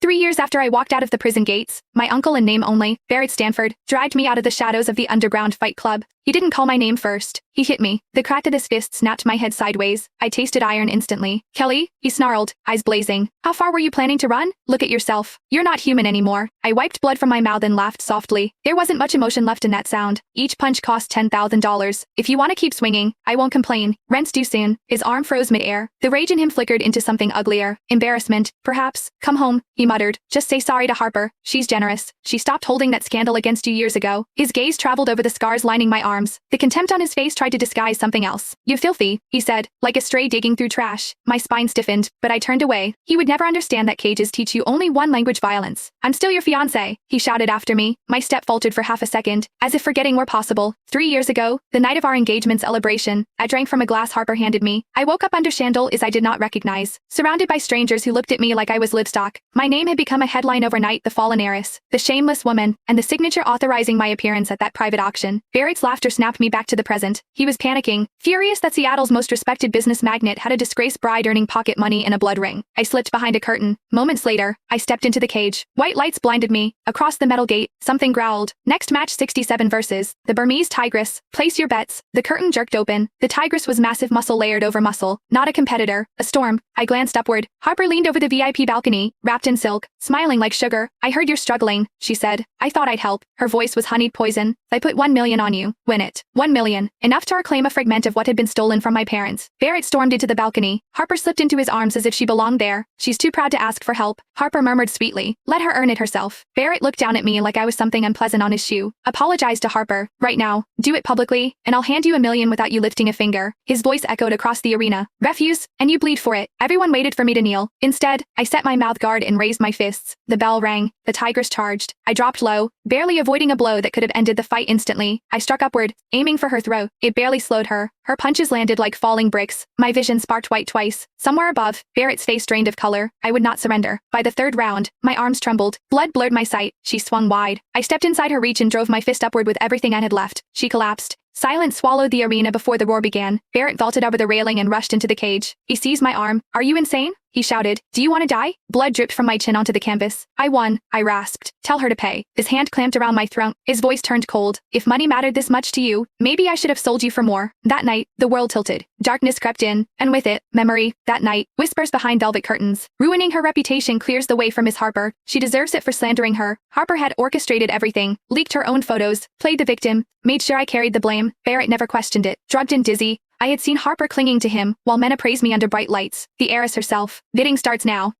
3 years after I walked out of the prison gates, my uncle in name only, Barrett Stanford, dragged me out of the shadows of the underground fight club. He didn't call my name first. He hit me. The crack of his fist snapped my head sideways. I tasted iron instantly. Kelly, he snarled, eyes blazing. How far were you planning to run? Look at yourself. You're not human anymore. I wiped blood from my mouth and laughed softly. There wasn't much emotion left in that sound. Each punch cost $10,000. If you want to keep swinging, I won't complain. Rent's due soon. His arm froze midair. The rage in him flickered into something uglier. Embarrassment, perhaps. Come home, he muttered. Just say sorry to Harper. She's generous. She stopped holding that scandal against you years ago. His gaze traveled over the scars lining my arms. The contempt on his face tried to disguise something else. You filthy, he said, like a stray digging through trash. My spine stiffened, but I turned away. He would never understand that cages teach you only one language: violence. I'm still your fiancé, he shouted after me. My step faltered for half a second, as if forgetting were possible. 3 years ago, the night of our engagement celebration, I drank from a glass Harper handed me. I woke up under chandeliers I did not recognize, surrounded by strangers who looked at me like I was livestock. My name had become a headline overnight: the fallen heiress, the shameless woman, and the signature authorizing my appearance at that private auction. Barrett's laughter snapped me back to the present. He was panicking, furious that Seattle's most respected business magnate had a disgraced bride earning pocket money in a blood ring. I slipped behind a curtain. Moments later, I stepped into the cage. White lights blinded me. Across the metal gate, something growled. Next match 67 versus the Burmese Tigress. Place your bets. The curtain jerked open. The Tigress was massive, muscle layered over muscle. Not a competitor, a storm. I glanced upward. Harper leaned over the VIP balcony, wrapped in silk, smiling like sugar. I heard you're struggling, she said. I thought I'd help. Her voice was honeyed poison. I put 1 million on you. Win it. 1 million. Enough to reclaim a fragment of what had been stolen from my parents. Barrett stormed into the balcony. Harper slipped into his arms as if she belonged there. She's too proud to ask for help, Harper murmured sweetly. Let her earn it herself. Barrett looked down at me like I was something unpleasant on his shoe. Apologize to Harper. Right now. Do it publicly, and I'll hand you 1 million without you lifting a finger. His voice echoed across the arena. Refuse, and you bleed for it. Everyone waited for me to kneel. Instead, I set my mouth guard and raised my fists. The bell rang. The Tigress charged. I dropped low, barely avoiding a blow that could have ended the fight instantly. I struck upward, aiming for her throat. It barely slowed her. Her punches landed like falling bricks. My vision sparked white twice. Somewhere above, Barrett's face drained of color. I would not surrender. By the third round, my arms trembled. Blood blurred my sight. She swung wide. I stepped inside her reach and drove my fist upward with everything I had left. She collapsed. Silence swallowed the arena before the roar began. Barrett vaulted over the railing and rushed into the cage. He seized my arm. Are you insane? He shouted. Do you want to die? Blood dripped from my chin onto the canvas. I won, I rasped. Tell her to pay. His hand clamped around my throat. His voice turned cold. If money mattered this much to you, maybe I should have sold you for more. That night, the world tilted. Darkness crept in, and with it, memory. That night, whispers behind velvet curtains. Ruining her reputation clears the way for Miss Harper. She deserves it for slandering her. Harper had orchestrated everything, leaked her own photos, played the victim, made sure I carried the blame. Barrett never questioned it. Drugged and dizzy, I had seen Harper clinging to him, while men appraised me under bright lights. The heiress herself. Bidding starts now.